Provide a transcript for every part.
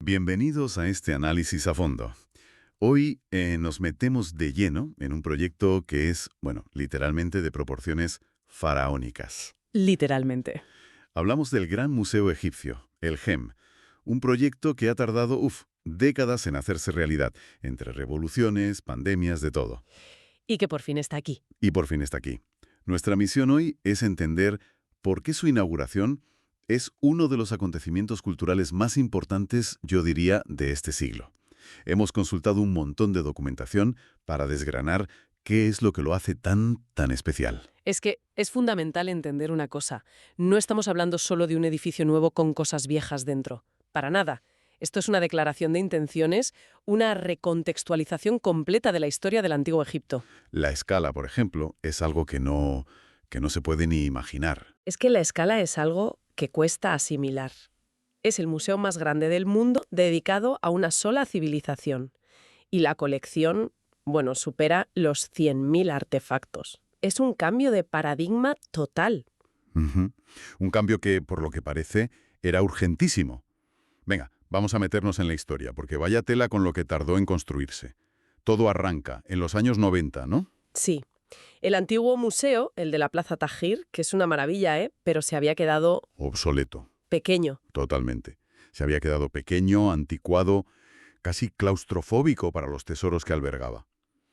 Bienvenidos a este análisis a fondo. Hoy nos metemos de lleno en un proyecto que es, bueno, literalmente de proporciones faraónicas. Literalmente. Hablamos del Gran Museo Egipcio, el GEM, un proyecto que ha tardado, décadas en hacerse realidad, entre revoluciones, pandemias, de todo. Y que por fin está aquí. Y por fin está aquí. Nuestra misión hoy es entender por qué su inauguración es uno de los acontecimientos culturales más importantes, yo diría, de este siglo. Hemos consultado un montón de documentación para desgranar qué es lo que lo hace tan especial. Es que es fundamental entender una cosa. No estamos hablando solo de un edificio nuevo con cosas viejas dentro. Para nada. Esto es una declaración de intenciones, una recontextualización completa de la historia del Antiguo Egipto. La escala, por ejemplo, es algo que no se puede ni imaginar. Es que la escala es algo que cuesta asimilar. Es el museo más grande del mundo dedicado a una sola civilización. Y la colección, bueno, supera los 100.000 artefactos. Es un cambio de paradigma total. Ujú. Un cambio que, por lo que parece, era urgentísimo. Venga, vamos a meternos en la historia, porque vaya tela con lo que tardó en construirse. Todo arranca en los años 90, ¿no? Sí. El antiguo museo, el de la Plaza Tahrir, que es una maravilla, pero se había quedado Obsoleto, pequeño. totalmente. Se había quedado pequeño, anticuado, casi claustrofóbico para los tesoros que albergaba.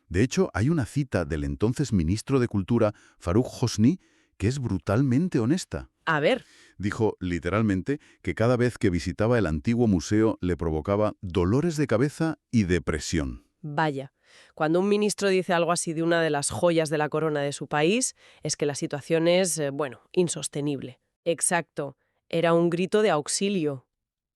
De hecho, hay una cita del entonces ministro de Cultura, Faruk Hosni, que es brutalmente honesta. A ver, Dijo literalmente que cada vez que visitaba el antiguo museo le provocaba dolores de cabeza y depresión. vaya. Cuando un ministro dice algo así de una de las joyas de la corona de su país, es que la situación es, insostenible. Exacto. Era un grito de auxilio.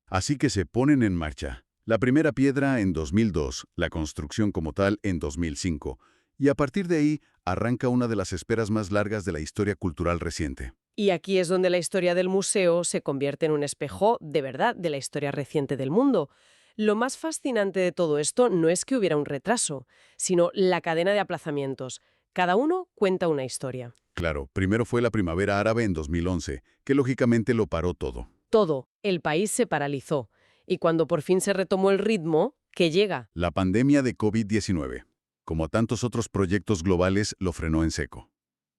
Así que se ponen en marcha. La primera piedra en 2002, la construcción como tal en 2005, y a partir de ahí arranca una de las esperas más largas de la historia cultural reciente. Y aquí es donde la historia del museo se convierte en un espejo, de verdad, de la historia reciente del mundo. Lo más fascinante de todo esto no es que hubiera un retraso, sino la cadena de aplazamientos. Cada uno cuenta una historia. Claro, primero fue la primavera árabe en 2011, que lógicamente lo paró todo. Todo, el país se paralizó. Y cuando por fin se retomó el ritmo, ¿qué llega? La pandemia de COVID-19, como tantos otros proyectos globales, lo frenó en seco.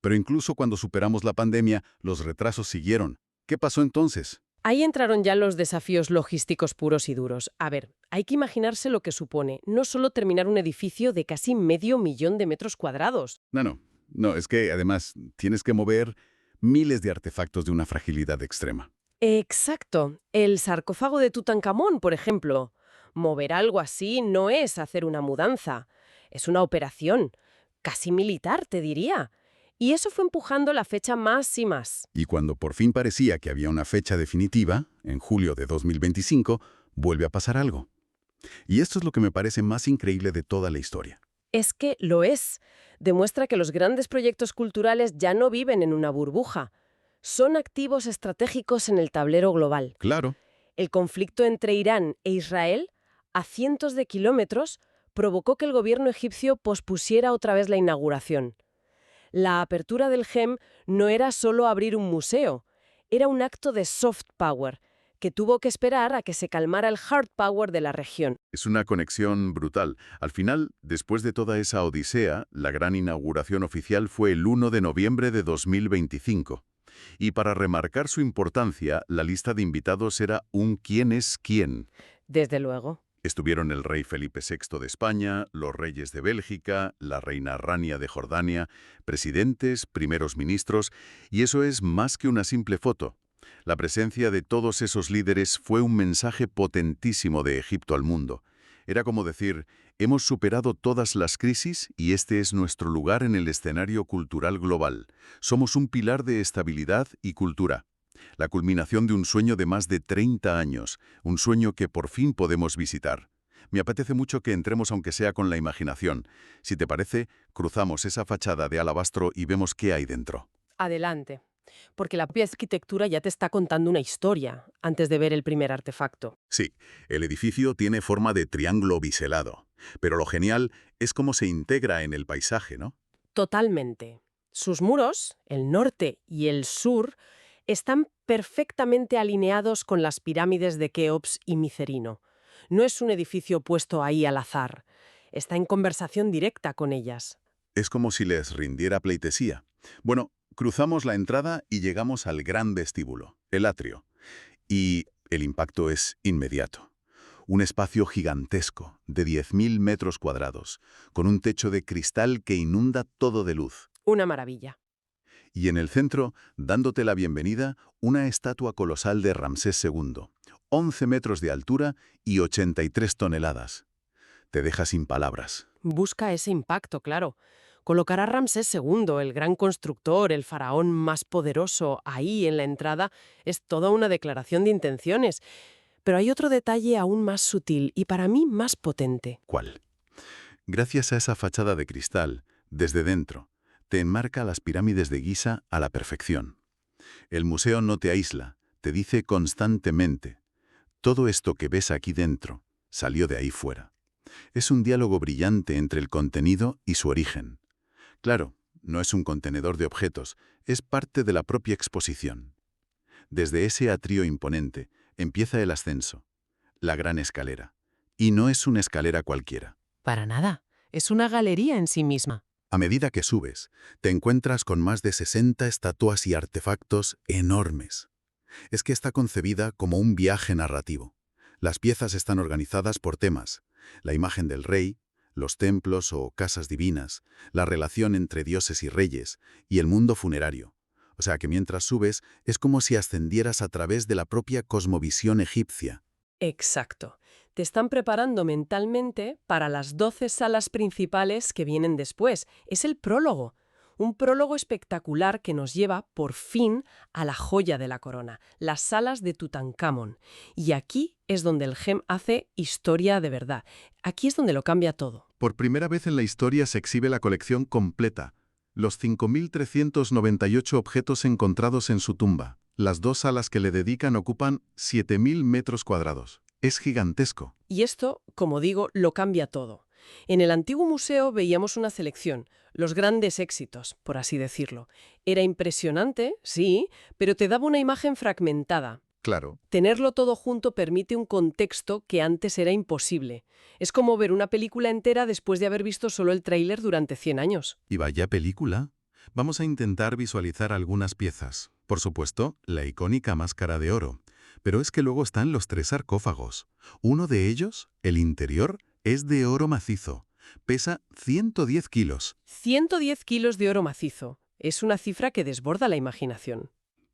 Pero incluso cuando superamos la pandemia, los retrasos siguieron. ¿Qué pasó entonces? Ahí entraron ya los desafíos logísticos puros y duros. A ver, hay que imaginarse lo que supone no solo terminar un edificio de casi 500.000 de metros cuadrados. No, es que además tienes que mover miles de artefactos de una fragilidad extrema. Exacto. El sarcófago de Tutankamón, por ejemplo. Mover algo así no es hacer una mudanza. Es una operación. Casi militar, te diría. Y eso fue empujando la fecha más y más. Y cuando por fin parecía que había una fecha definitiva, en julio de 2025, vuelve a pasar algo. Y esto es lo que me parece más increíble de toda la historia. Es que lo es. Demuestra que los grandes proyectos culturales ya no viven en una burbuja. Son activos estratégicos en el tablero global. Claro. El conflicto entre Irán e Israel, a cientos de kilómetros, provocó que el gobierno egipcio pospusiera otra vez la inauguración. La apertura del GEM no era solo abrir un museo, era un acto de soft power, que tuvo que esperar a que se calmara el hard power de la región. Es una conexión brutal. Al final, después de toda esa odisea, la gran inauguración oficial fue el 1 de noviembre de 2025. Y para remarcar su importancia, la lista de invitados era un quién es quién. Desde luego. Estuvieron el rey Felipe VI de España, los reyes de Bélgica, la reina Rania de Jordania, presidentes, primeros ministros, y eso es más que una simple foto. La presencia de todos esos líderes fue un mensaje potentísimo de Egipto al mundo. Era como decir, hemos superado todas las crisis y este es nuestro lugar en el escenario cultural global. Somos un pilar de estabilidad y cultura. La culminación de un sueño de más de 30 años, un sueño que por fin podemos visitar. Me apetece mucho que entremos aunque sea con la imaginación. Si te parece, cruzamos esa fachada de alabastro y vemos qué hay dentro. Adelante. Porque la propia arquitectura ya te está contando una historia antes de ver el primer artefacto. Sí, el edificio tiene forma de triángulo biselado, pero lo genial es cómo se integra en el paisaje, ¿no? Totalmente. Sus muros, el norte y el sur, están perfectamente alineados con las pirámides de Keops y Micerino. No es un edificio puesto ahí al azar. Está en conversación directa con ellas. Es como si les rindiera pleitesía. Bueno, cruzamos la entrada y llegamos al gran vestíbulo, el atrio. Y el impacto es inmediato. Un espacio gigantesco, de 10.000 metros cuadrados, con un techo de cristal que inunda todo de luz. Una maravilla. Y en el centro, dándote la bienvenida, una estatua colosal de Ramsés II, 11 metros de altura y 83 toneladas. Te deja sin palabras. Busca ese impacto, claro. Colocar a Ramsés II, el gran constructor, el faraón más poderoso, ahí en la entrada, es toda una declaración de intenciones. Pero hay otro detalle aún más sutil y para mí más potente. ¿Cuál? Gracias a esa fachada de cristal, desde dentro, te enmarca las pirámides de Giza a la perfección. El museo no te aísla, te dice constantemente: todo esto que ves aquí dentro salió de ahí fuera. Es un diálogo brillante entre el contenido y su origen. Claro, no es un contenedor de objetos, es parte de la propia exposición. Desde ese atrio imponente empieza el ascenso, la gran escalera. Y no es una escalera cualquiera. Para nada. Es una galería en sí misma. A medida que subes, te encuentras con más de 60 estatuas y artefactos enormes. Es que está concebida como un viaje narrativo. Las piezas están organizadas por temas: la imagen del rey, los templos o casas divinas, la relación entre dioses y reyes, y el mundo funerario. O sea que mientras subes, es como si ascendieras a través de la propia cosmovisión egipcia. Exacto. Te están preparando mentalmente para las 12 salas principales que vienen después. Es el prólogo. Un prólogo espectacular que nos lleva, por fin, a la joya de la corona, las salas de Tutankamón. Y aquí es donde el GEM hace historia de verdad. Aquí es donde lo cambia todo. Por primera vez en la historia se exhibe la colección completa. Los 5.398 objetos encontrados en su tumba. Las 2 salas que le dedican ocupan 7.000 metros cuadrados. Es gigantesco. Y esto, como digo, lo cambia todo. En el antiguo museo veíamos una selección, los grandes éxitos, por así decirlo. Era impresionante, sí, pero te daba una imagen fragmentada. Claro. Tenerlo todo junto permite un contexto que antes era imposible. Es como ver una película entera después de haber visto solo el tráiler durante 100 años. ¿Y vaya película? Vamos a intentar visualizar algunas piezas. Por supuesto, la icónica máscara de oro. Pero es que luego están los 3 sarcófagos. Uno de ellos, el interior, es de oro macizo. Pesa 110 kilos. 110 kilos de oro macizo. Es una cifra que desborda la imaginación.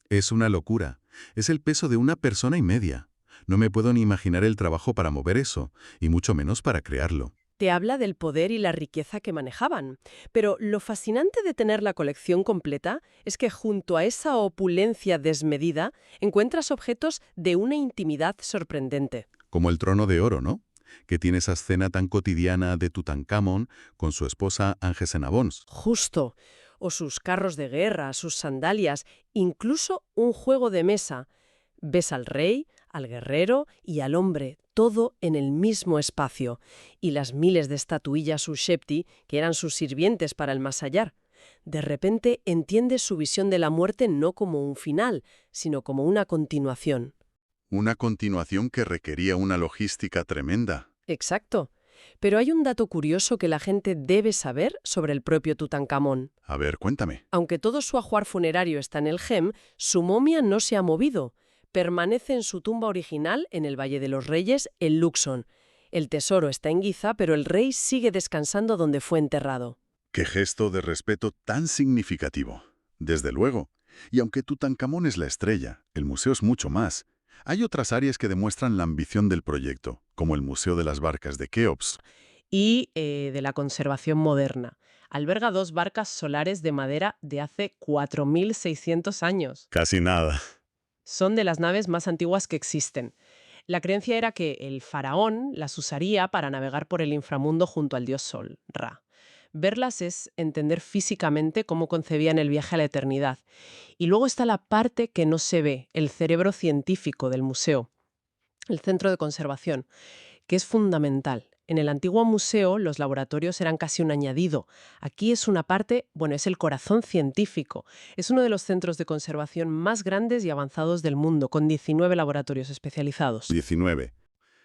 Es una locura. Es el peso de una persona y media. No me puedo ni imaginar el trabajo para mover eso, y mucho menos para crearlo. Te habla del poder y la riqueza que manejaban. Pero lo fascinante de tener la colección completa es que junto a esa opulencia desmedida encuentras objetos de una intimidad sorprendente. Como el trono de oro, ¿no? Que tiene esa escena tan cotidiana de Tutankamón con su esposa Angesenabons. Justo. O sus carros de guerra, sus sandalias, incluso un juego de mesa. Ves al rey, al guerrero y al hombre, todo en el mismo espacio, y las miles de estatuillas Ushepti, que eran sus sirvientes para el más allá. De repente entiendes su visión de la muerte no como un final, sino como una continuación. Una continuación que requería una logística tremenda. Exacto. Pero hay un dato curioso que la gente debe saber sobre el propio Tutankamón. A ver, cuéntame. Aunque todo su ajuar funerario está en el GEM, su momia no se ha movido. Permanece en su tumba original en el Valle de los Reyes, en Luxor. El tesoro está en Giza, pero el rey sigue descansando donde fue enterrado. ¡Qué gesto de respeto tan significativo! Desde luego. Y aunque Tutankamón es la estrella, el museo es mucho más. Hay otras áreas que demuestran la ambición del proyecto, como el Museo de las Barcas de Keops. Y de la conservación moderna. Alberga 2 barcas solares de madera de hace 4.600 años. Casi nada. Son de las naves más antiguas que existen. La creencia era que el faraón las usaría para navegar por el inframundo junto al dios Sol, Ra. Verlas es entender físicamente cómo concebían el viaje a la eternidad. Y luego está la parte que no se ve, el cerebro científico del museo, el centro de conservación, que es fundamental. En el antiguo museo los laboratorios eran casi un añadido. Aquí es una parte, bueno, es el corazón científico. Es uno de los centros de conservación más grandes y avanzados del mundo, con 19 laboratorios especializados. 19.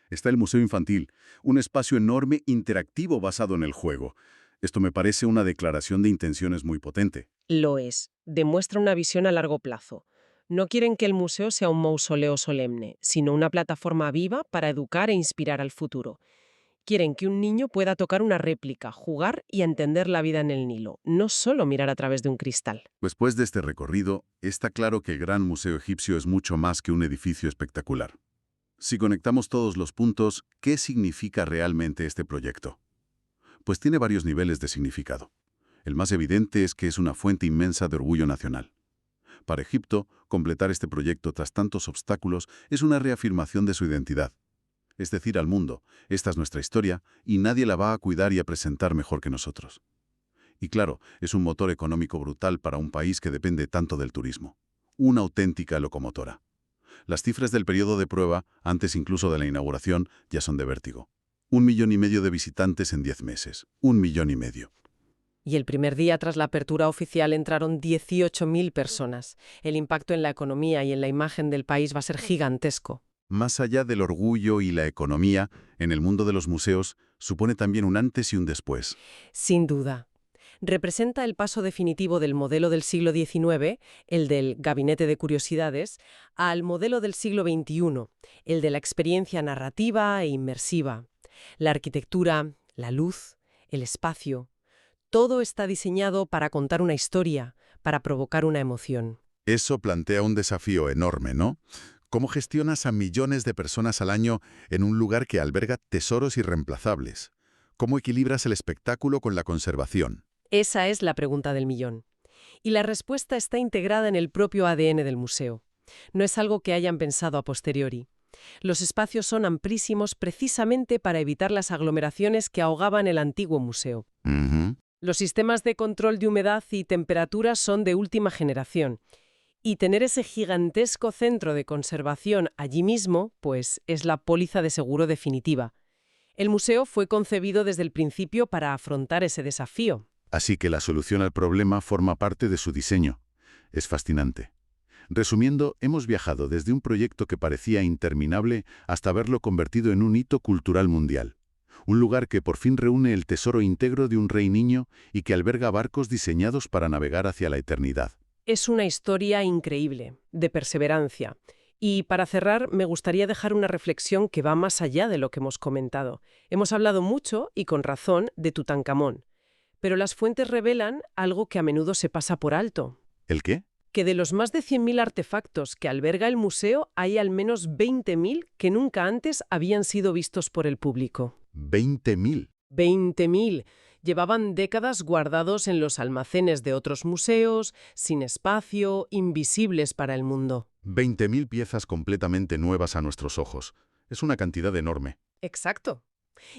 Está el Museo Infantil, un espacio enorme interactivo basado en el juego. Esto me parece una declaración de intenciones muy potente. Lo es. Demuestra una visión a largo plazo. No quieren que el museo sea un mausoleo solemne, sino una plataforma viva para educar e inspirar al futuro. Quieren que un niño pueda tocar una réplica, jugar y entender la vida en el Nilo, no solo mirar a través de un cristal. Después de este recorrido, está claro que el Gran Museo Egipcio es mucho más que un edificio espectacular. Si conectamos todos los puntos, ¿qué significa realmente este proyecto? Pues tiene varios niveles de significado. El más evidente es que es una fuente inmensa de orgullo nacional. Para Egipto, completar este proyecto tras tantos obstáculos es una reafirmación de su identidad. Es decir, al mundo, esta es nuestra historia y nadie la va a cuidar y a presentar mejor que nosotros. Y claro, es un motor económico brutal para un país que depende tanto del turismo. Una auténtica locomotora. Las cifras del periodo de prueba, antes incluso de la inauguración, ya son de vértigo. 1,5 millones de visitantes en 10 meses. 1,5 millones. Y el primer día tras la apertura oficial entraron 18.000 personas. El impacto en la economía y en la imagen del país va a ser gigantesco. Más allá del orgullo y la economía, en el mundo de los museos, supone también un antes y un después. Sin duda. Representa el paso definitivo del modelo del siglo XIX, el del gabinete de curiosidades, al modelo del siglo XXI, el de la experiencia narrativa e inmersiva. La arquitectura, la luz, el espacio, todo está diseñado para contar una historia, para provocar una emoción. Eso plantea un desafío enorme, ¿no? ¿Cómo gestionas a millones de personas al año en un lugar que alberga tesoros irreemplazables? ¿Cómo equilibras el espectáculo con la conservación? Esa es la pregunta del millón. Y la respuesta está integrada en el propio ADN del museo. No es algo que hayan pensado a posteriori. Los espacios son amplísimos precisamente para evitar las aglomeraciones que ahogaban el antiguo museo. Ujú. Los sistemas de control de humedad y temperatura son de última generación. Y tener ese gigantesco centro de conservación allí mismo, pues es la póliza de seguro definitiva. El museo fue concebido desde el principio para afrontar ese desafío. Así que la solución al problema forma parte de su diseño. Es fascinante. Resumiendo, hemos viajado desde un proyecto que parecía interminable hasta verlo convertido en un hito cultural mundial. Un lugar que por fin reúne el tesoro íntegro de un rey niño y que alberga barcos diseñados para navegar hacia la eternidad. Es una historia increíble, de perseverancia. Y para cerrar, me gustaría dejar una reflexión que va más allá de lo que hemos comentado. Hemos hablado mucho, y con razón, de Tutankamón. Pero las fuentes revelan algo que a menudo se pasa por alto. ¿El qué? Que de los más de 100.000 artefactos que alberga el museo, hay al menos 20.000 que nunca antes habían sido vistos por el público. 20.000. 20.000. Llevaban décadas guardados en los almacenes de otros museos, sin espacio, invisibles para el mundo. 20.000 piezas completamente nuevas a nuestros ojos. Es una cantidad enorme. Exacto.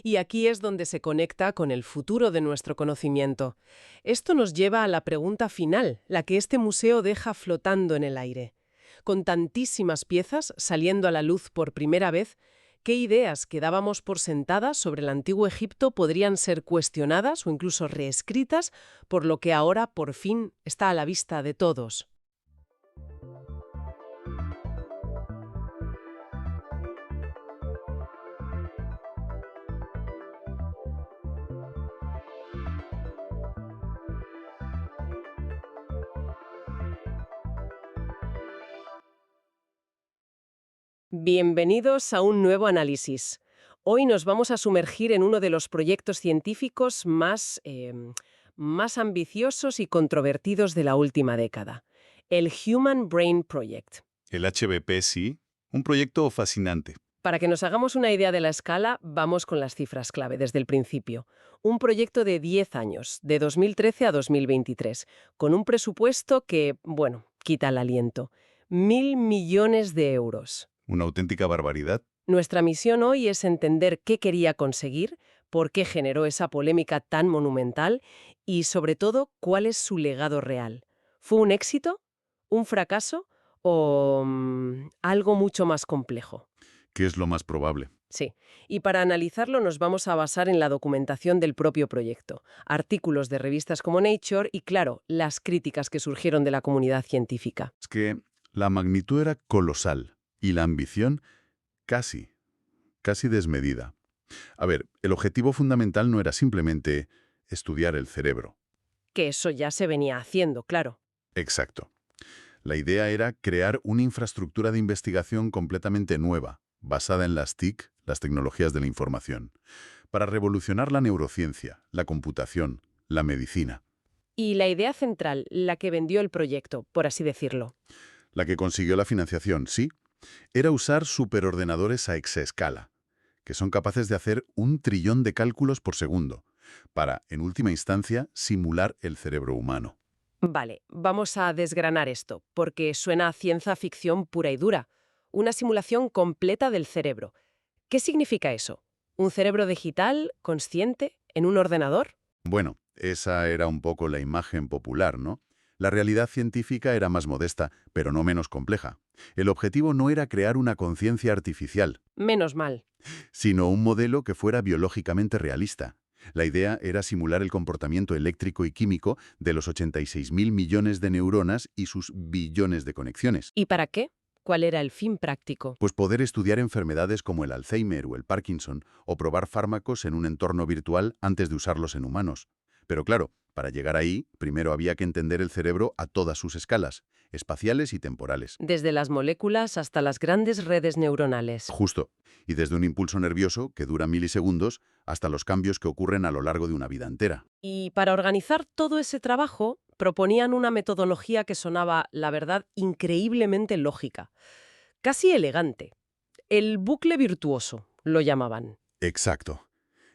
Y aquí es donde se conecta con el futuro de nuestro conocimiento. Esto nos lleva a la pregunta final, la que este museo deja flotando en el aire. Con tantísimas piezas saliendo a la luz por primera vez, ¿qué ideas que dábamos por sentadas sobre el antiguo Egipto podrían ser cuestionadas o incluso reescritas por lo que ahora por fin está a la vista de todos? Bienvenidos a un nuevo análisis. Hoy nos vamos a sumergir en uno de los proyectos científicos más ambiciosos y controvertidos de la última década, el Human Brain Project. El HBP sí, un proyecto fascinante. Para que nos hagamos una idea de la escala, vamos con las cifras clave desde el principio. Un proyecto de 10 años, de 2013 a 2023, con un presupuesto que, bueno, quita el aliento. 1.000 millones de euros. Una auténtica barbaridad. Nuestra misión hoy es entender qué quería conseguir, por qué generó esa polémica tan monumental y, sobre todo, cuál es su legado real. ¿Fue un éxito? ¿Un fracaso? ¿O algo mucho más complejo? ¿Qué es lo más probable? Sí, y para analizarlo nos vamos a basar en la documentación del propio proyecto, artículos de revistas como Nature y, claro, las críticas que surgieron de la comunidad científica. Es que la magnitud era colosal y la ambición casi. casi desmedida. A ver, el objetivo fundamental no era simplemente estudiar el cerebro. Que eso ya se venía haciendo, claro. Exacto. La idea era crear una infraestructura de investigación completamente nueva, basada en las TIC, las tecnologías de la información, para revolucionar la neurociencia, la computación, la medicina. Y la idea central, la que vendió el proyecto, por así decirlo. La que consiguió la financiación, sí, era usar superordenadores a exaescala, que son capaces de hacer 1 trillón de cálculos por segundo, para, en última instancia, simular el cerebro humano. Vale, vamos a desgranar esto, porque suena a ciencia ficción pura y dura. Una simulación completa del cerebro. ¿Qué significa eso? ¿Un cerebro digital, consciente, en un ordenador? Bueno, esa era un poco la imagen popular, ¿no? La realidad científica era más modesta, pero no menos compleja. El objetivo no era crear una conciencia artificial, Menos mal. sino un modelo que fuera biológicamente realista. La idea era simular el comportamiento eléctrico y químico de los 86.000 millones de neuronas y sus billones de conexiones. ¿Y para qué? ¿Cuál era el fin práctico? Pues poder estudiar enfermedades como el Alzheimer o el Parkinson o probar fármacos en un entorno virtual antes de usarlos en humanos. Pero claro, para llegar ahí, primero había que entender el cerebro a todas sus escalas, espaciales y temporales. Desde las moléculas hasta las grandes redes neuronales. Justo. Y desde un impulso nervioso que dura milisegundos hasta los cambios que ocurren a lo largo de una vida entera. Y para organizar todo ese trabajo, proponían una metodología que sonaba, la verdad, increíblemente lógica. Casi elegante. El bucle virtuoso, lo llamaban. Exacto.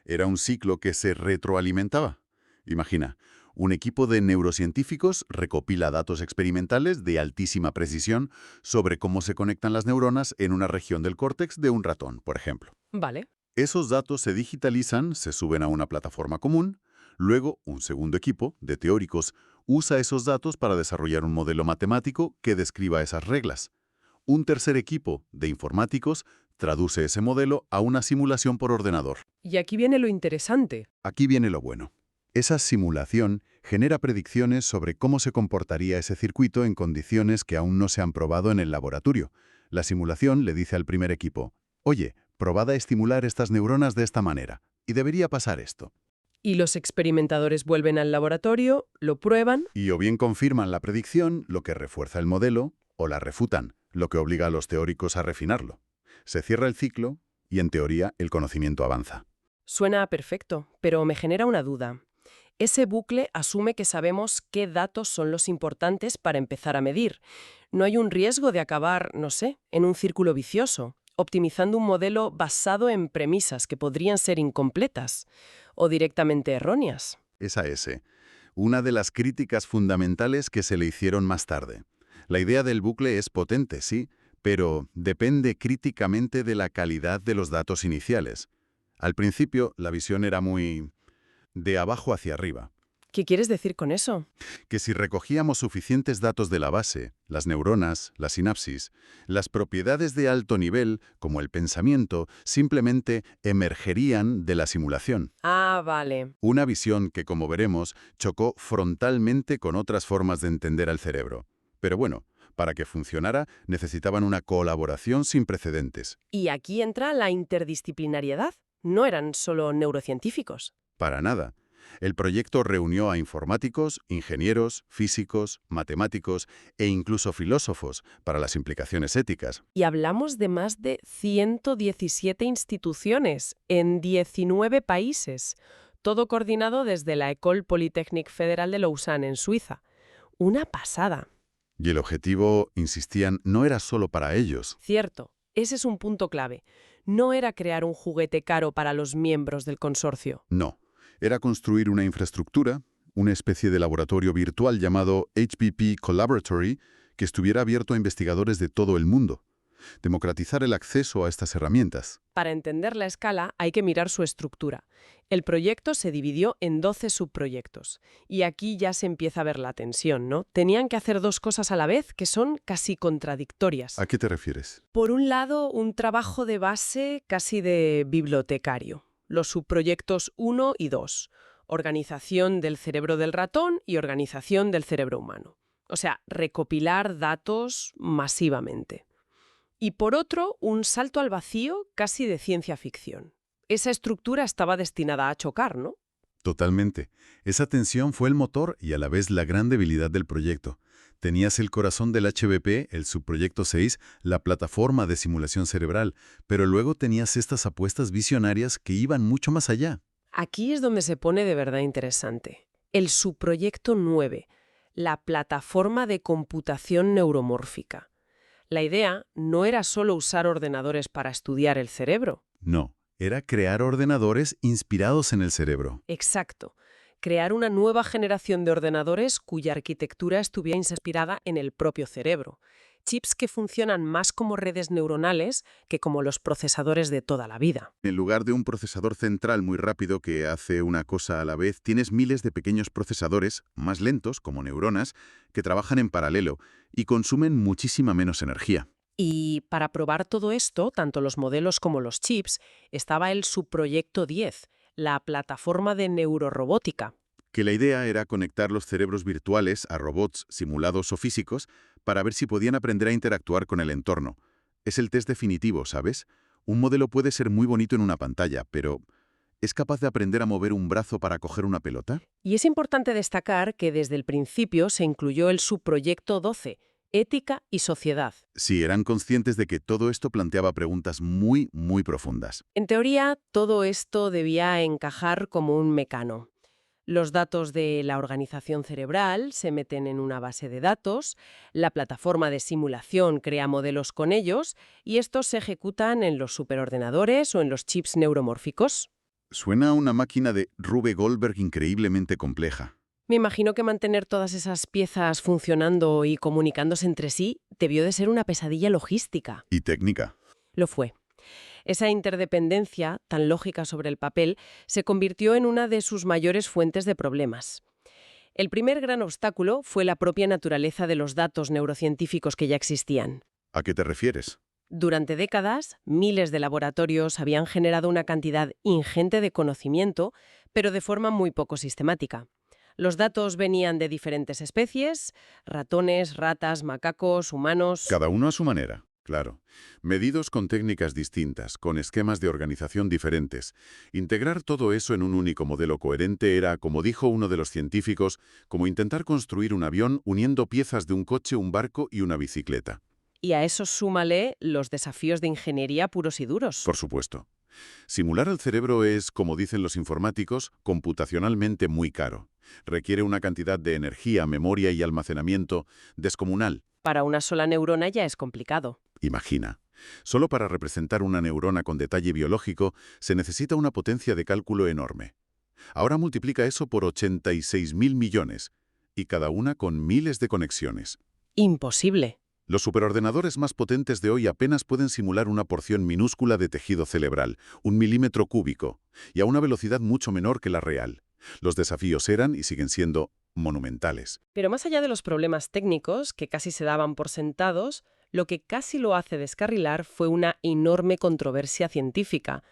Era un ciclo que se retroalimentaba. Imagina, un equipo de neurocientíficos recopila datos experimentales de altísima precisión sobre cómo se conectan las neuronas en una región del córtex de un ratón, por ejemplo. Vale. Esos datos se digitalizan, se suben a una plataforma común, luego un segundo equipo de teóricos usa esos datos para desarrollar un modelo matemático que describa esas reglas. Un tercer equipo de informáticos traduce ese modelo a una simulación por ordenador. Y aquí viene lo interesante. Aquí viene lo bueno. Esa simulación genera predicciones sobre cómo se comportaría ese circuito en condiciones que aún no se han probado en el laboratorio. La simulación le dice al primer equipo, oye, probad a estimular estas neuronas de esta manera, y debería pasar esto. Y los experimentadores vuelven al laboratorio, lo prueban. Y o bien confirman la predicción, lo que refuerza el modelo, o la refutan, lo que obliga a los teóricos a refinarlo. Se cierra el ciclo y, en teoría, el conocimiento avanza. Suena perfecto, pero me genera una duda. Ese bucle asume que sabemos qué datos son los importantes para empezar a medir. ¿No hay un riesgo de acabar, no sé, en un círculo vicioso, optimizando un modelo basado en premisas que podrían ser incompletas o directamente erróneas? Esa es una de las críticas fundamentales que se le hicieron más tarde. La idea del bucle es potente, sí, pero depende críticamente de la calidad de los datos iniciales. Al principio, la visión era muy de abajo hacia arriba. ¿Qué quieres decir con eso? Que si recogíamos suficientes datos de la base, las neuronas, la sinapsis, las propiedades de alto nivel, como el pensamiento, simplemente emergerían de la simulación. Ah, vale. Una visión que, como veremos, chocó frontalmente con otras formas de entender al cerebro. Pero bueno, para que funcionara, necesitaban una colaboración sin precedentes. Y aquí entra la interdisciplinariedad. No eran solo neurocientíficos. Para nada. El proyecto reunió a informáticos, ingenieros, físicos, matemáticos e incluso filósofos para las implicaciones éticas. Y hablamos de más de 117 instituciones en 19 países, todo coordinado desde la École Polytechnique Fédérale de Lausanne, en Suiza. Una pasada. Y el objetivo, insistían, no era solo para ellos. Cierto, ese es un punto clave. No era crear un juguete caro para los miembros del consorcio. No. Era construir una infraestructura, una especie de laboratorio virtual llamado HPP Collaboratory, que estuviera abierto a investigadores de todo el mundo. Democratizar el acceso a estas herramientas. Para entender la escala hay que mirar su estructura. El proyecto se dividió en 12 subproyectos. Y aquí ya se empieza a ver la tensión, ¿no? Tenían que hacer dos cosas a la vez que son casi contradictorias. ¿A qué te refieres? Por un lado, un trabajo de base casi de bibliotecario. Los subproyectos 1 y 2. Organización del cerebro del ratón y organización del cerebro humano. O sea, recopilar datos masivamente. Y por otro, un salto al vacío casi de ciencia ficción. Esa estructura estaba destinada a chocar, ¿no? Totalmente. Esa tensión fue el motor y a la vez la gran debilidad del proyecto. Tenías el corazón del HBP, el subproyecto 6, la plataforma de simulación cerebral, pero luego tenías estas apuestas visionarias que iban mucho más allá. Aquí es donde se pone de verdad interesante. El subproyecto 9, la plataforma de computación neuromórfica. La idea no era solo usar ordenadores para estudiar el cerebro. No, era crear ordenadores inspirados en el cerebro. Exacto. Crear una nueva generación de ordenadores cuya arquitectura estuviera inspirada en el propio cerebro. Chips que funcionan más como redes neuronales que como los procesadores de toda la vida. En lugar de un procesador central muy rápido que hace una cosa a la vez, tienes miles de pequeños procesadores, más lentos, como neuronas, que trabajan en paralelo y consumen muchísima menos energía. Y para probar todo esto, tanto los modelos como los chips, estaba el subproyecto 10, la plataforma de neurorobótica. Que la idea era conectar los cerebros virtuales a robots simulados o físicos para ver si podían aprender a interactuar con el entorno. Es el test definitivo, ¿sabes? Un modelo puede ser muy bonito en una pantalla, pero ¿es capaz de aprender a mover un brazo para coger una pelota? Y es importante destacar que desde el principio se incluyó el subproyecto 12, ética y sociedad. Sí, eran conscientes de que todo esto planteaba preguntas muy, muy profundas. En teoría, todo esto debía encajar como un mecano. Los datos de la organización cerebral se meten en una base de datos, la plataforma de simulación crea modelos con ellos y estos se ejecutan en los superordenadores o en los chips neuromórficos. Suena a una máquina de Rube Goldberg increíblemente compleja. Me imagino que mantener todas esas piezas funcionando y comunicándose entre sí debió de ser una pesadilla logística. Y técnica. Lo fue. Esa interdependencia, tan lógica sobre el papel, se convirtió en una de sus mayores fuentes de problemas. El primer gran obstáculo fue la propia naturaleza de los datos neurocientíficos que ya existían. ¿A qué te refieres? Durante décadas, miles de laboratorios habían generado una cantidad ingente de conocimiento, pero de forma muy poco sistemática. Los datos venían de diferentes especies, ratones, ratas, macacos, humanos. Cada uno a su manera, claro. Medidos con técnicas distintas, con esquemas de organización diferentes. Integrar todo eso en un único modelo coherente era, como dijo uno de los científicos, como intentar construir un avión uniendo piezas de un coche, un barco y una bicicleta. Y a eso súmale los desafíos de ingeniería puros y duros. Por supuesto. Simular el cerebro es, como dicen los informáticos, computacionalmente muy caro. Requiere una cantidad de energía, memoria y almacenamiento descomunal. Para una sola neurona ya es complicado. Imagina. Solo para representar una neurona con detalle biológico se necesita una potencia de cálculo enorme. Ahora multiplica eso por 86.000 millones, y cada una con miles de conexiones. Imposible. Los superordenadores más potentes de hoy apenas pueden simular una porción minúscula de tejido cerebral, 1 milímetro cúbico, y a una velocidad mucho menor que la real. Los desafíos eran y siguen siendo monumentales. Pero más allá de los problemas técnicos, que casi se daban por sentados, lo que casi lo hace descarrilar fue una enorme controversia científica.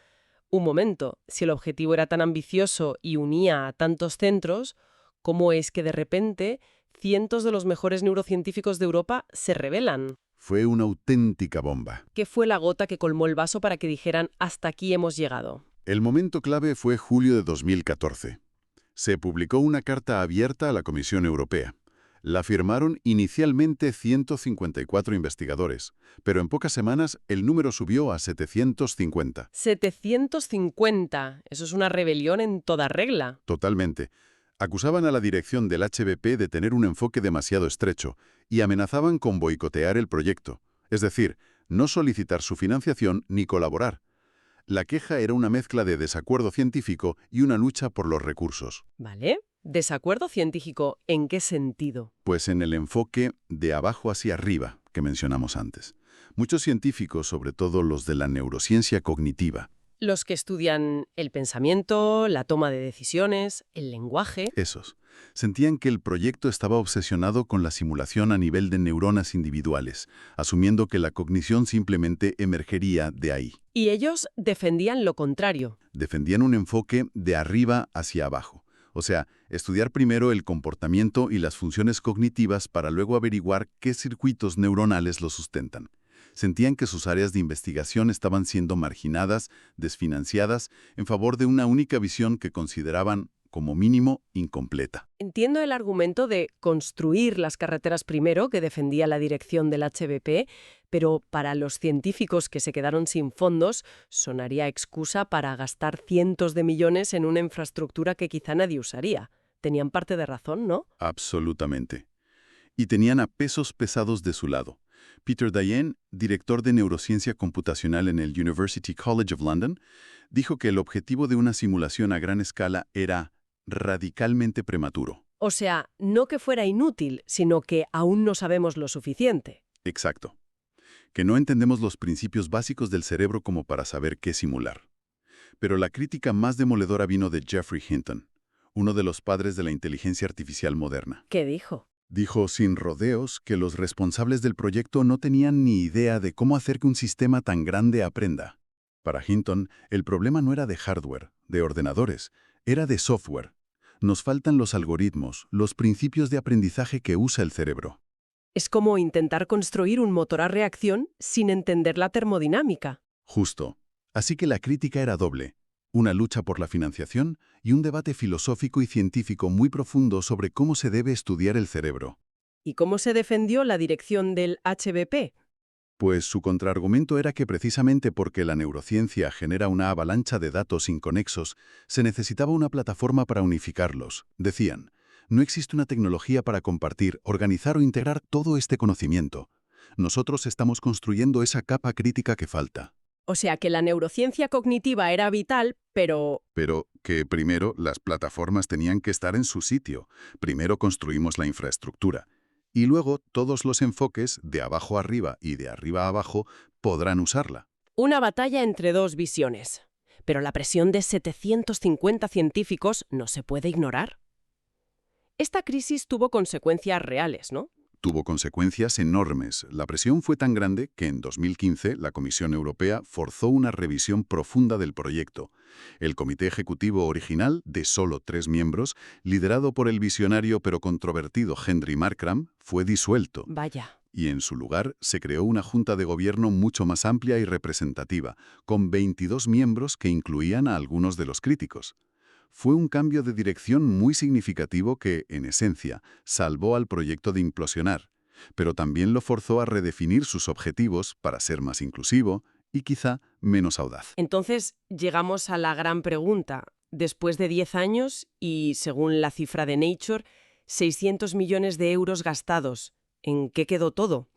Un momento, si el objetivo era tan ambicioso y unía a tantos centros, ¿cómo es que de repente cientos de los mejores neurocientíficos de Europa se rebelan? Fue una auténtica bomba. ¿Qué fue la gota que colmó el vaso para que dijeran hasta aquí hemos llegado? El momento clave fue julio de 2014. Se publicó una carta abierta a la Comisión Europea. La firmaron inicialmente 154 investigadores, pero en pocas semanas el número subió a 750. 750. Eso es una rebelión en toda regla. Totalmente. Acusaban a la dirección del HBP de tener un enfoque demasiado estrecho y amenazaban con boicotear el proyecto, es decir, no solicitar su financiación ni colaborar. La queja era una mezcla de desacuerdo científico y una lucha por los recursos. ¿Vale? ¿Desacuerdo científico en qué sentido? Pues en el enfoque de abajo hacia arriba que mencionamos antes. Muchos científicos, sobre todo los de la neurociencia cognitiva, Los que estudian el pensamiento, la toma de decisiones, el lenguaje. esos, sentían que el proyecto estaba obsesionado con la simulación a nivel de neuronas individuales, asumiendo que la cognición simplemente emergería de ahí. Y ellos defendían lo contrario. Defendían un enfoque de arriba hacia abajo. O sea, estudiar primero el comportamiento y las funciones cognitivas para luego averiguar qué circuitos neuronales lo sustentan. Sentían que sus áreas de investigación estaban siendo marginadas, desfinanciadas, en favor de una única visión que consideraban, como mínimo, incompleta. Entiendo el argumento de construir las carreteras primero, que defendía la dirección del HBP, pero para los científicos que se quedaron sin fondos, sonaría excusa para gastar cientos de millones en una infraestructura que quizá nadie usaría. Tenían parte de razón, ¿no? Absolutamente. Y tenían a pesos pesados de su lado. Peter Dayen, director de neurociencia computacional en el University College of London, dijo que el objetivo de una simulación a gran escala era radicalmente prematuro. O sea, no que fuera inútil, sino que aún no sabemos lo suficiente. Exacto. Que no entendemos los principios básicos del cerebro como para saber qué simular. Pero la crítica más demoledora vino de Geoffrey Hinton, uno de los padres de la inteligencia artificial moderna. ¿Qué dijo? Dijo sin rodeos que los responsables del proyecto no tenían ni idea de cómo hacer que un sistema tan grande aprenda. Para Hinton, el problema no era de hardware, de ordenadores, era de software. Nos faltan los algoritmos, los principios de aprendizaje que usa el cerebro. Es como intentar construir un motor a reacción sin entender la termodinámica. Justo. Así que la crítica era doble. Una lucha por la financiación y un debate filosófico y científico muy profundo sobre cómo se debe estudiar el cerebro. ¿Y cómo se defendió la dirección del HBP? Pues su contraargumento era que precisamente porque la neurociencia genera una avalancha de datos inconexos, se necesitaba una plataforma para unificarlos. Decían, no existe una tecnología para compartir, organizar o integrar todo este conocimiento. Nosotros estamos construyendo esa capa crítica que falta. O sea que la neurociencia cognitiva era vital, pero Pero que primero las plataformas tenían que estar en su sitio. Primero construimos la infraestructura. Y luego todos los enfoques, de abajo arriba y de arriba a abajo, podrán usarla. una batalla entre dos visiones. Pero la presión de 750 científicos no se puede ignorar. Esta crisis tuvo consecuencias reales, ¿no? Tuvo consecuencias enormes. La presión fue tan grande que en 2015 la Comisión Europea forzó una revisión profunda del proyecto. El comité ejecutivo original, de solo 3 miembros, liderado por el visionario pero controvertido Henry Markram, fue disuelto. Vaya. Y en su lugar se creó una junta de gobierno mucho más amplia y representativa, con 22 miembros que incluían a algunos de los críticos. Fue un cambio de dirección muy significativo que, en esencia, salvó al proyecto de implosionar, pero también lo forzó a redefinir sus objetivos para ser más inclusivo y quizá menos audaz. Entonces llegamos a la gran pregunta. Después de 10 años y, según la cifra de Nature, 600 millones de euros gastados. ¿En qué quedó todo?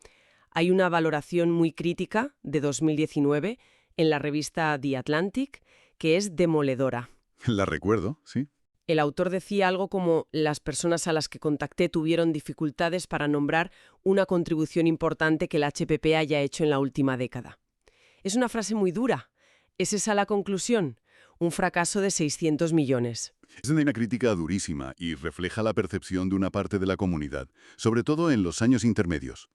Hay una valoración muy crítica de 2019 en la revista The Atlantic que es demoledora. La recuerdo, sí. El autor decía algo como: las personas a las que contacté tuvieron dificultades para nombrar una contribución importante que el HPP haya hecho en la última década. Es una frase muy dura. ¿Es esa la conclusión? Un fracaso de 600 millones. Es una crítica durísima y refleja la percepción de una parte de la comunidad, sobre todo en los años intermedios.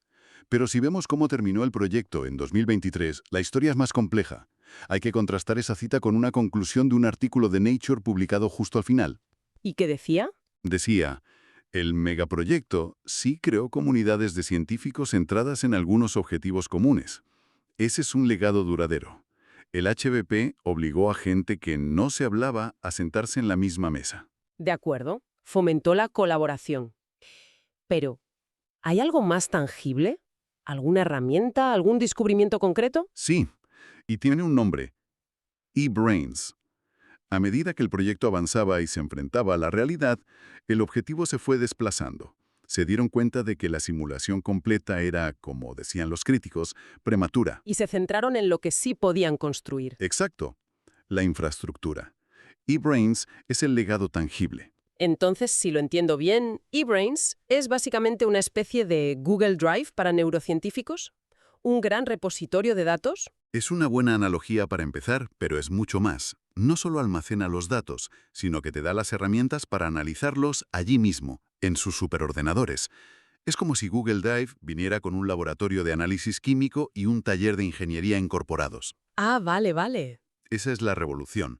Pero si vemos cómo terminó el proyecto en 2023, la historia es más compleja. Hay que contrastar esa cita con una conclusión de un artículo de Nature publicado justo al final. ¿Y qué decía? Decía, el megaproyecto sí creó comunidades de científicos centradas en algunos objetivos comunes. Ese es un legado duradero. El HBP obligó a gente que no se hablaba a sentarse en la misma mesa. De acuerdo, fomentó la colaboración. Pero, ¿hay algo más tangible? ¿Alguna herramienta? ¿Algún descubrimiento concreto? Sí, y tiene un nombre, eBrains. A medida que el proyecto avanzaba y se enfrentaba a la realidad, el objetivo se fue desplazando. Se dieron cuenta de que la simulación completa era, como decían los críticos, prematura. Y se centraron en lo que sí podían construir. Exacto, la infraestructura. eBrains es el legado tangible. Entonces, si lo entiendo bien, eBrains es básicamente una especie de Google Drive para neurocientíficos, un gran repositorio de datos. Es una buena analogía para empezar, pero es mucho más. No solo almacena los datos, sino que te da las herramientas para analizarlos allí mismo, en sus superordenadores. Es como si Google Drive viniera con un laboratorio de análisis químico y un taller de ingeniería incorporados. Ah, vale, vale. Esa es la revolución.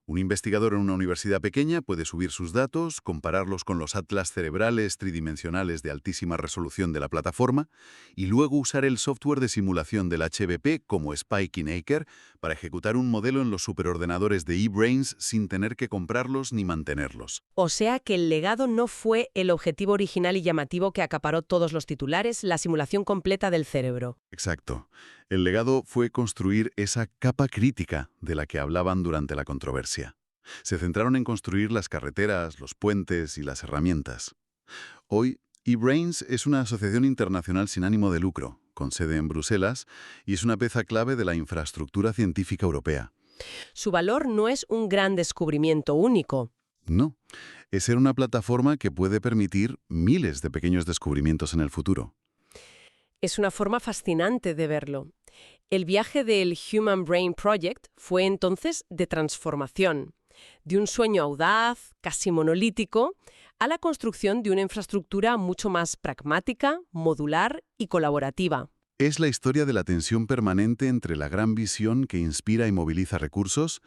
Un investigador en una universidad pequeña puede subir sus datos, compararlos con los atlas cerebrales tridimensionales de altísima resolución de la plataforma y luego usar el software de simulación del HBP como SpyKinaker para ejecutar un modelo en los superordenadores de eBrains sin tener que comprarlos ni mantenerlos. O sea que el legado no fue el objetivo original y llamativo que acaparó todos los titulares, la simulación completa del cerebro. Exacto. El legado fue construir esa capa crítica de la que hablaban durante la controversia. Se centraron en construir las carreteras, los puentes y las herramientas. Hoy, eBrains es una asociación internacional sin ánimo de lucro, con sede en Bruselas, y es una pieza clave de la infraestructura científica europea. Su valor no es un gran descubrimiento único. No, es ser una plataforma que puede permitir miles de pequeños descubrimientos en el futuro. Es una forma fascinante de verlo. El viaje del Human Brain Project fue entonces de transformación, de un sueño audaz, casi monolítico, a la construcción de una infraestructura mucho más pragmática, modular y colaborativa. Es la historia de la tensión permanente entre la gran visión que inspira y moviliza recursos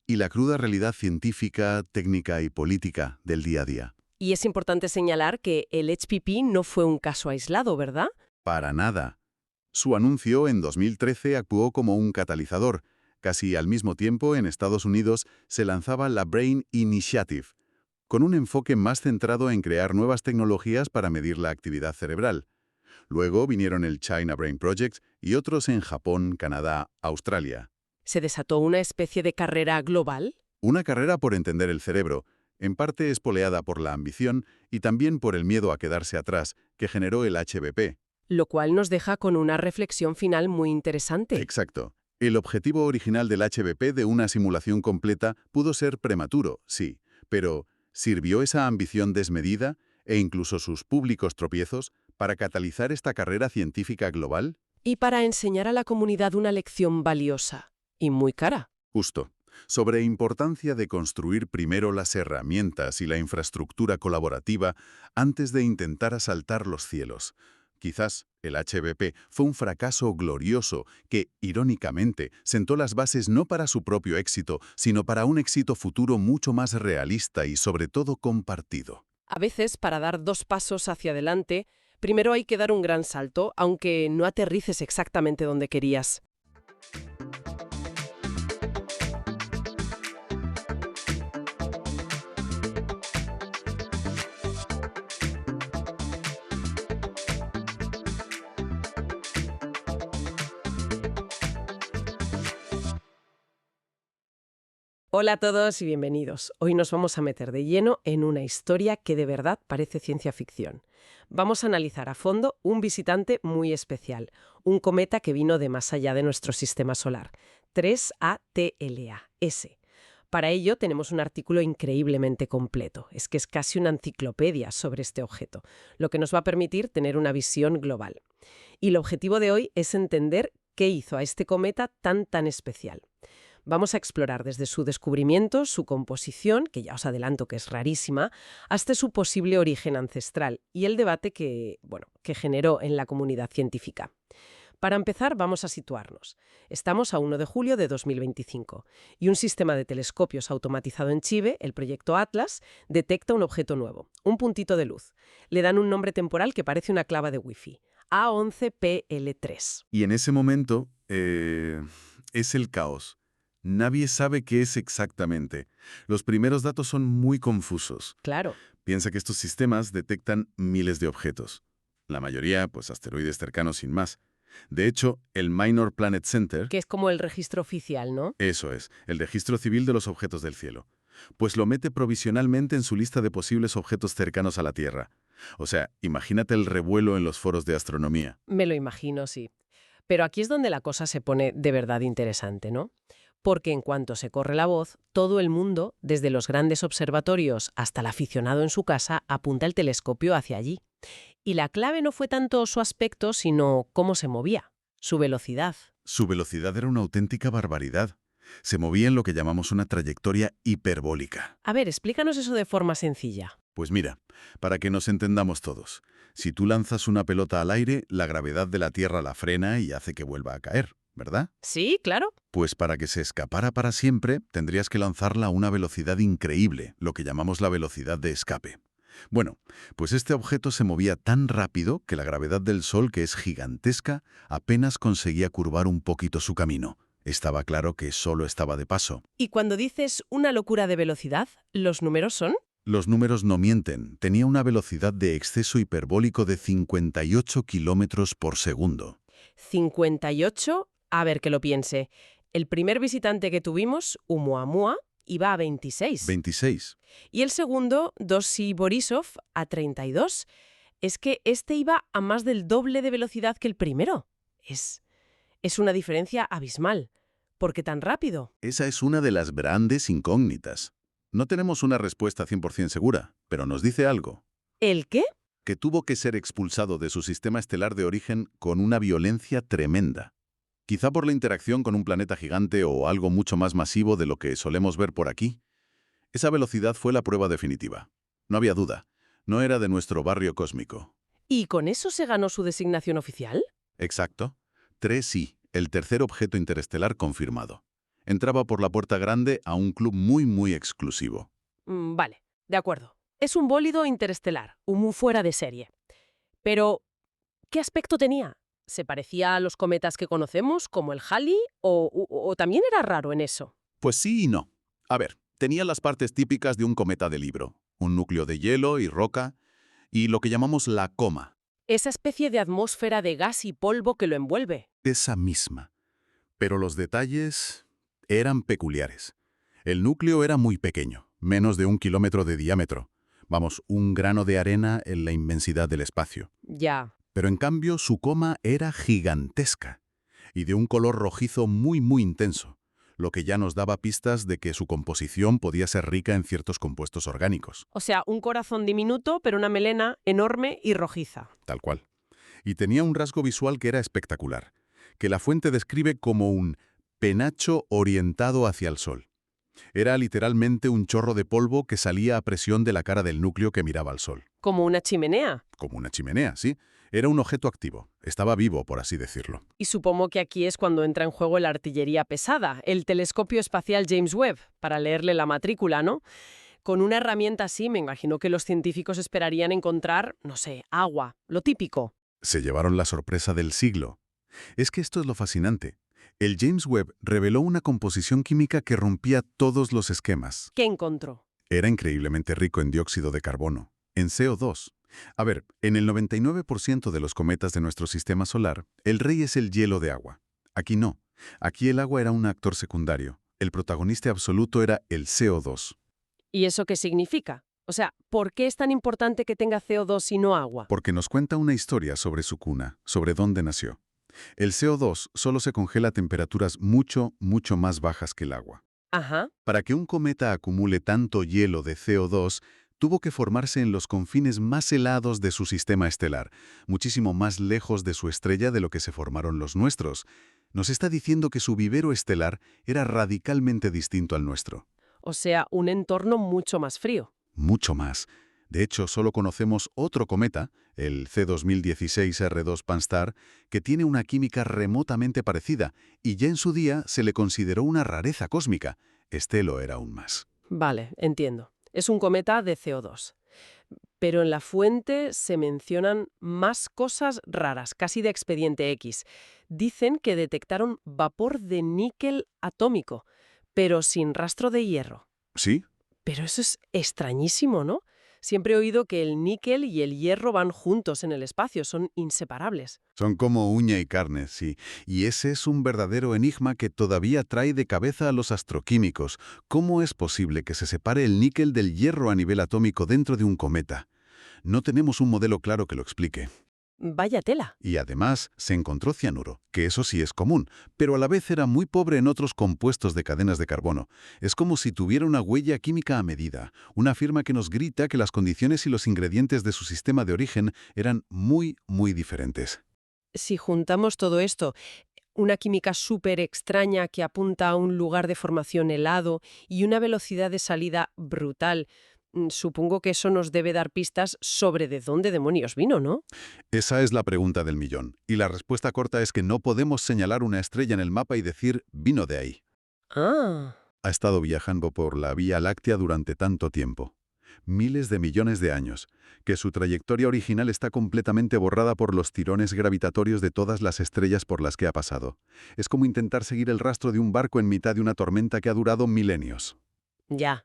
y la cruda realidad científica, técnica y política del día a día. Y es importante señalar que el HPP no fue un caso aislado, ¿verdad? Para nada. Su anuncio en 2013 actuó como un catalizador. Casi al mismo tiempo, en Estados Unidos, se lanzaba la Brain Initiative, con un enfoque más centrado en crear nuevas tecnologías para medir la actividad cerebral. Luego vinieron el China Brain Project y otros en Japón, Canadá, Australia. ¿Se desató una especie de carrera global? Una carrera por entender el cerebro, en parte espoleada por la ambición y también por el miedo a quedarse atrás, que generó el HBP. Lo cual nos deja con una reflexión final muy interesante. Exacto. El objetivo original del HBP de una simulación completa pudo ser prematuro, sí, pero ¿sirvió esa ambición desmedida e incluso sus públicos tropiezos para catalizar esta carrera científica global? Y para enseñar a la comunidad una lección valiosa y muy cara. Justo. Sobre importancia de construir primero las herramientas y la infraestructura colaborativa antes de intentar asaltar los cielos. Quizás el HBP fue un fracaso glorioso que, irónicamente, sentó las bases no para su propio éxito, sino para un éxito futuro mucho más realista y, sobre todo, compartido. A veces, para dar 2 pasos hacia adelante, primero hay que dar un gran salto, aunque no aterrices exactamente donde querías. Hola a todos y bienvenidos. Hoy nos vamos a meter de lleno en una historia que de verdad parece ciencia ficción. Vamos a analizar a fondo un visitante muy especial, un cometa que vino de más allá de nuestro sistema solar, 3ATLAS. Para ello tenemos un artículo increíblemente completo, es que es casi una enciclopedia sobre este objeto, lo que nos va a permitir tener una visión global. Y el objetivo de hoy es entender qué hizo a este cometa tan especial. Vamos a explorar desde su descubrimiento, su composición, que ya os adelanto que es rarísima, hasta su posible origen ancestral y el debate que generó en la comunidad científica. Para empezar, vamos a situarnos. Estamos a 1 de julio de 2025 y un sistema de telescopios automatizado en Chile, el proyecto Atlas, detecta un objeto nuevo, un puntito de luz. Le dan un nombre temporal que parece una clava de Wi-Fi, A11PL3. Y en ese momento es el caos. Nadie sabe qué es exactamente. Los primeros datos son muy confusos. Claro. Piensa que estos sistemas detectan miles de objetos. La mayoría, pues asteroides cercanos sin más. De hecho, el Minor Planet Center... Que es como el registro oficial, ¿no? Eso es, el registro civil de los objetos del cielo. Pues lo mete provisionalmente en su lista de posibles objetos cercanos a la Tierra. O sea, imagínate el revuelo en los foros de astronomía. Me lo imagino, sí. Pero aquí es donde la cosa se pone de verdad interesante, ¿no? Porque en cuanto se corre la voz, todo el mundo, desde los grandes observatorios hasta el aficionado en su casa, apunta el telescopio hacia allí. Y la clave no fue tanto su aspecto, sino cómo se movía, su velocidad. Su velocidad era una auténtica barbaridad. Se movía en lo que llamamos una trayectoria hiperbólica. A ver, explícanos eso de forma sencilla. Pues mira, para que nos entendamos todos, si tú lanzas una pelota al aire, la gravedad de la Tierra la frena y hace que vuelva a caer, ¿verdad? Sí, claro. Pues para que se escapara para siempre, tendrías que lanzarla a una velocidad increíble, lo que llamamos la velocidad de escape. Bueno, pues este objeto se movía tan rápido que la gravedad del Sol, que es gigantesca, apenas conseguía curvar un poquito su camino. Estaba claro que solo estaba de paso. Y cuando dices una locura de velocidad, ¿los números son? Los números no mienten. Tenía una velocidad de exceso hiperbólico de 58 kilómetros por segundo. 58, a ver que lo piense. El primer visitante que tuvimos, Oumuamua, iba a 26. 26. Y el segundo, Dossi Borisov, a 32. Es que este iba a más del doble de velocidad que el primero. Es una diferencia abismal. ¿Por qué tan rápido? Esa es una de las grandes incógnitas. No tenemos una respuesta 100% segura, pero nos dice algo. ¿El qué? Que tuvo que ser expulsado de su sistema estelar de origen con una violencia tremenda. Quizá por la interacción con un planeta gigante o algo mucho más masivo de lo que solemos ver por aquí. Esa velocidad fue la prueba definitiva. No había duda. No era de nuestro barrio cósmico. ¿Y con eso se ganó su designación oficial? Exacto. 3I, el tercer objeto interestelar confirmado. Entraba por la puerta grande a un club muy exclusivo. Vale, de acuerdo. Es un bólido interestelar, un fuera de serie. Pero, ¿qué aspecto tenía? ¿Se parecía a los cometas que conocemos, como el Halley, o también era raro en eso? Pues sí y no. A ver, tenía las partes típicas de un cometa de libro. Un núcleo de hielo y roca, y lo que llamamos la coma. Esa especie de atmósfera de gas y polvo que lo envuelve. Esa misma. Pero los detalles eran peculiares. El núcleo era muy pequeño, menos de 1 kilómetro de diámetro. Vamos, un grano de arena en la inmensidad del espacio. Ya. Pero en cambio su coma era gigantesca y de un color rojizo muy intenso, lo que ya nos daba pistas de que su composición podía ser rica en ciertos compuestos orgánicos. O sea, un corazón diminuto, pero una melena enorme y rojiza. Tal cual. Y tenía un rasgo visual que era espectacular, que la fuente describe como un penacho orientado hacia el sol. Era literalmente un chorro de polvo que salía a presión de la cara del núcleo que miraba al sol. Como una chimenea. Como una chimenea, sí. Era un objeto activo. Estaba vivo, por así decirlo. Y supongo que aquí es cuando entra en juego la artillería pesada, el telescopio espacial James Webb, para leerle la matrícula, ¿no? Con una herramienta así, me imagino que los científicos esperarían encontrar, no sé, agua, lo típico. Se llevaron la sorpresa del siglo. Es que esto es lo fascinante. El James Webb reveló una composición química que rompía todos los esquemas. ¿Qué encontró? Era increíblemente rico en dióxido de carbono, en CO2. A ver, en el 99% de los cometas de nuestro sistema solar, el rey es el hielo de agua. Aquí no. Aquí el agua era un actor secundario. El protagonista absoluto era el CO2. ¿Y eso qué significa? O sea, ¿por qué es tan importante que tenga CO2 y no agua? Porque nos cuenta una historia sobre su cuna, sobre dónde nació. El CO2 solo se congela a temperaturas mucho más bajas que el agua. Ajá. Para que un cometa acumule tanto hielo de CO2, tuvo que formarse en los confines más helados de su sistema estelar, muchísimo más lejos de su estrella de lo que se formaron los nuestros. Nos está diciendo que su vivero estelar era radicalmente distinto al nuestro. O sea, un entorno mucho más frío. Mucho más. De hecho, solo conocemos otro cometa, el C2016 R2 Pan-STARRS, que tiene una química remotamente parecida, y ya en su día se le consideró una rareza cósmica. Este lo era aún más. Vale, entiendo. Es un cometa de CO2. Pero en la fuente se mencionan más cosas raras, casi de expediente X. Dicen que detectaron vapor de níquel atómico, pero sin rastro de hierro. ¿Sí? Pero eso es extrañísimo, ¿no? Siempre he oído que el níquel y el hierro van juntos en el espacio, son inseparables. Son como uña y carne, sí. Y ese es un verdadero enigma que todavía trae de cabeza a los astroquímicos. ¿Cómo es posible que se separe el níquel del hierro a nivel atómico dentro de un cometa? No tenemos un modelo claro que lo explique. Vaya tela. Y además se encontró cianuro, que eso sí es común, pero a la vez era muy pobre en otros compuestos de cadenas de carbono. Es como si tuviera una huella química a medida, una firma que nos grita que las condiciones y los ingredientes de su sistema de origen eran muy diferentes. Si juntamos todo esto, una química súper extraña que apunta a un lugar de formación helado y una velocidad de salida brutal, Supongo que eso nos debe dar pistas sobre de dónde demonios vino, ¿no? Esa es la pregunta del millón. Y la respuesta corta es que no podemos señalar una estrella en el mapa y decir «vino de ahí». Ah, Ha estado viajando por la Vía Láctea durante tanto tiempo, miles de millones de años, que su trayectoria original está completamente borrada por los tirones gravitatorios de todas las estrellas por las que ha pasado. Es como intentar seguir el rastro de un barco en mitad de una tormenta que ha durado milenios. ya.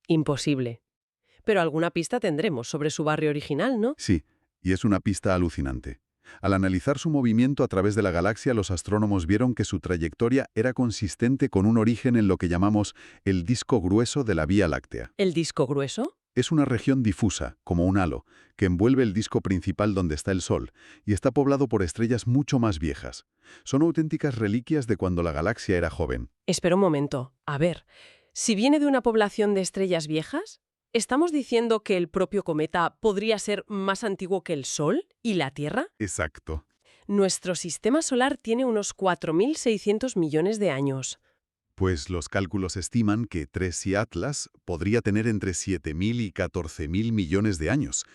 Imposible. Pero alguna pista tendremos sobre su barrio original, ¿no? Sí, y es una pista alucinante. Al analizar su movimiento a través de la galaxia, los astrónomos vieron que su trayectoria era consistente con un origen en lo que llamamos el disco grueso de la Vía Láctea. ¿El disco grueso? Es una región difusa, como un halo, que envuelve el disco principal donde está el Sol, y está poblado por estrellas mucho más viejas. Son auténticas reliquias de cuando la galaxia era joven. Espera un momento. A ver, si viene de una población de estrellas viejas, ¿estamos diciendo que el propio cometa podría ser más antiguo que el Sol y la Tierra? Exacto. Nuestro sistema solar tiene unos 4.600 millones de años. Pues los cálculos estiman que Tracy Atlas podría tener entre 7.000 y 14.000 millones de años.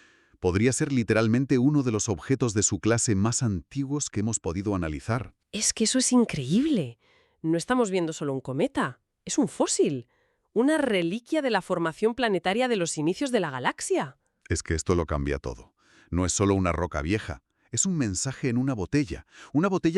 Podría ser literalmente uno de los objetos de su clase más antiguos que hemos podido analizar. Es que eso es increíble. No estamos viendo solo un cometa, es un fósil, una reliquia de la formación planetaria de los inicios de la galaxia. Es que esto lo cambia todo. No es solo una roca vieja, es un mensaje en una botella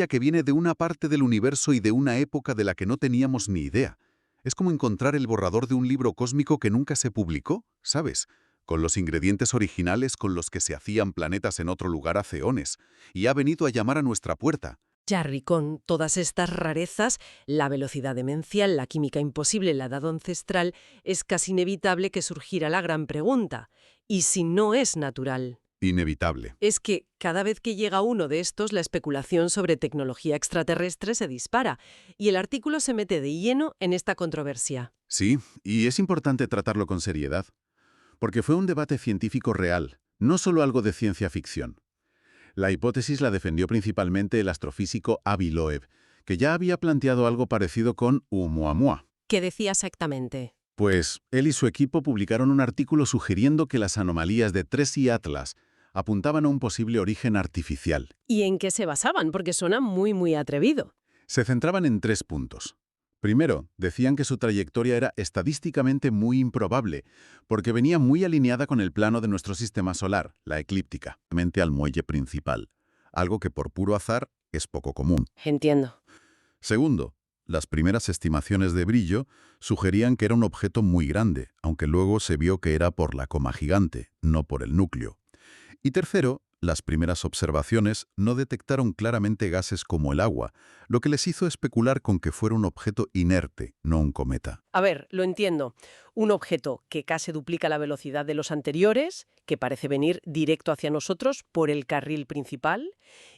que viene de una parte del universo y de una época de la que no teníamos ni idea. Es como encontrar el borrador de un libro cósmico que nunca se publicó, ¿sabes? Con los ingredientes originales con los que se hacían planetas en otro lugar hace eones, y ha venido a llamar a nuestra puerta. Jarry, con todas estas rarezas, la velocidad demencial, la química imposible, la edad ancestral, es casi inevitable que surgiera la gran pregunta. ¿Y si no es natural? Inevitable. Es que cada vez que llega uno de estos, la especulación sobre tecnología extraterrestre se dispara, y el artículo se mete de lleno en esta controversia. Sí, y es importante tratarlo con seriedad, porque fue un debate científico real, no solo algo de ciencia ficción. La hipótesis la defendió principalmente el astrofísico Avi Loeb, que ya había planteado algo parecido con Oumuamua. ¿Qué decía exactamente? Pues él y su equipo publicaron un artículo sugiriendo que las anomalías de Tracy Atlas apuntaban a un posible origen artificial. ¿Y en qué se basaban? Porque suena muy atrevido. Se centraban en 3 puntos. Primero, decían que su trayectoria era estadísticamente muy improbable, porque venía muy alineada con el plano de nuestro sistema solar, la eclíptica, al muelle principal, algo que por puro azar es poco común. Entiendo. Segundo, las primeras estimaciones de brillo sugerían que era un objeto muy grande, aunque luego se vio que era por la coma gigante, no por el núcleo. Y tercero, las primeras observaciones no detectaron claramente gases como el agua, lo que les hizo especular con que fuera un objeto inerte, no un cometa. A ver, lo entiendo. Un objeto que casi duplica la velocidad de los anteriores, que parece venir directo hacia nosotros por el carril principal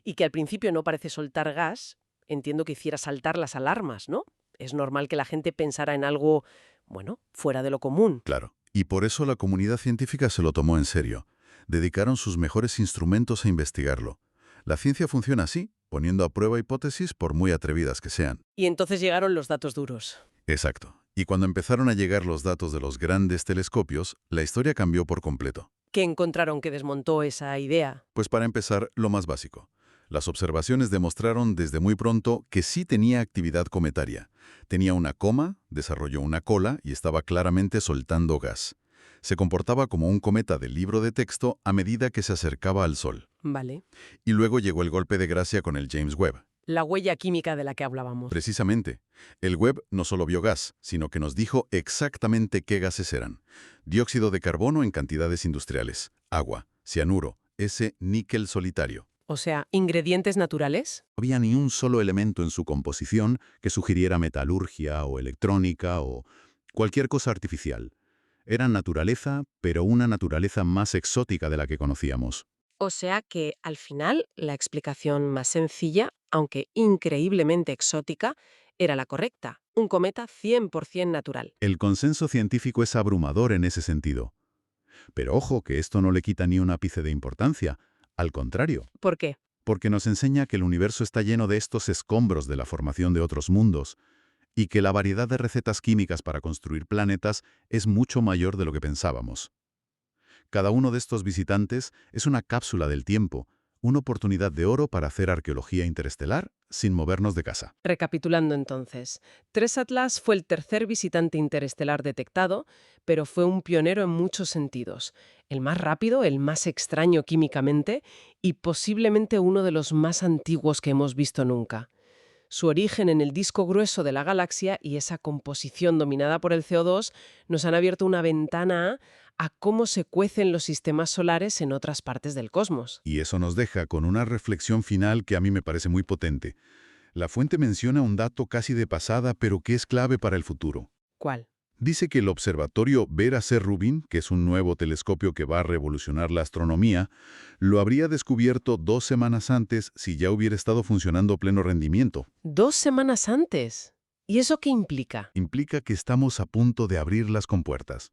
y que al principio no parece soltar gas, entiendo que hiciera saltar las alarmas, ¿no? Es normal que la gente pensara en algo, bueno, fuera de lo común. Claro. Y por eso la comunidad científica se lo tomó en serio. Dedicaron sus mejores instrumentos a investigarlo. La ciencia funciona así, poniendo a prueba hipótesis por muy atrevidas que sean. Y entonces llegaron los datos duros. Exacto. Y cuando empezaron a llegar los datos de los grandes telescopios, la historia cambió por completo. ¿Qué encontraron que desmontó esa idea? Pues para empezar, lo más básico. Las observaciones demostraron desde muy pronto que sí tenía actividad cometaria. Tenía una coma, desarrolló una cola y estaba claramente soltando gas. Se comportaba como un cometa del libro de texto a medida que se acercaba al Sol. Vale. Y luego llegó el golpe de gracia con el James Webb. La huella química de la que hablábamos. Precisamente, el Webb no solo vio gas, sino que nos dijo exactamente qué gases eran. Dióxido de carbono en cantidades industriales, agua, cianuro, ese níquel solitario. O sea, ¿ingredientes naturales? No había ni un solo elemento en su composición que sugiriera metalurgia o electrónica o cualquier cosa artificial. Era naturaleza, pero una naturaleza más exótica de la que conocíamos. O sea que, al final, la explicación más sencilla, aunque increíblemente exótica, era la correcta. Un cometa 100% natural. El consenso científico es abrumador en ese sentido. Pero ojo, que esto no le quita ni un ápice de importancia. Al contrario, ¿Por qué? porque nos enseña que el universo está lleno de estos escombros de la formación de otros mundos. y que la variedad de recetas químicas para construir planetas es mucho mayor de lo que pensábamos. Cada uno de estos visitantes es una cápsula del tiempo, una oportunidad de oro para hacer arqueología interestelar sin movernos de casa. Recapitulando entonces, 3 Atlas fue el tercer visitante interestelar detectado, pero fue un pionero en muchos sentidos. El más rápido, el más extraño químicamente y posiblemente uno de los más antiguos que hemos visto nunca. Su origen en el disco grueso de la galaxia y esa composición dominada por el CO2 nos han abierto una ventana a cómo se cuecen los sistemas solares en otras partes del cosmos. Y eso nos deja con una reflexión final que a mí me parece muy potente. La fuente menciona un dato casi de pasada, pero que es clave para el futuro. ¿Cuál? Dice que el observatorio Vera C. Rubin, que es un nuevo telescopio que va a revolucionar la astronomía, lo habría descubierto 2 semanas antes si ya hubiera estado funcionando a pleno rendimiento. 2 semanas antes. ¿Y eso qué implica? Implica que estamos a punto de abrir las compuertas.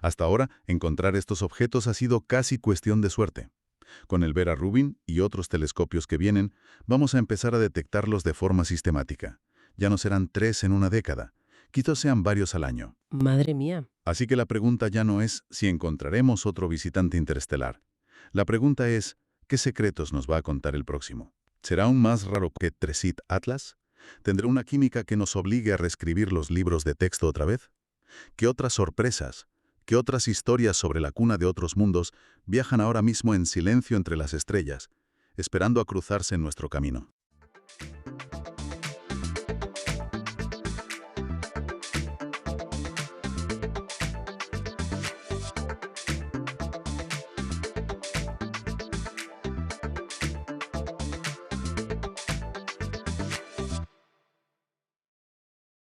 Hasta ahora, encontrar estos objetos ha sido casi cuestión de suerte. Con el Vera Rubin y otros telescopios que vienen, vamos a empezar a detectarlos de forma sistemática. Ya no serán 3 en una década. Quizás sean varios al año. Madre mía. Así que la pregunta ya no es si encontraremos otro visitante interestelar. La pregunta es, ¿qué secretos nos va a contar el próximo? ¿Será aún más raro que 3 Atlas? ¿Tendrá una química que nos obligue a reescribir los libros de texto otra vez? ¿Qué otras sorpresas, qué otras historias sobre la cuna de otros mundos viajan ahora mismo en silencio entre las estrellas, esperando a cruzarse en nuestro camino?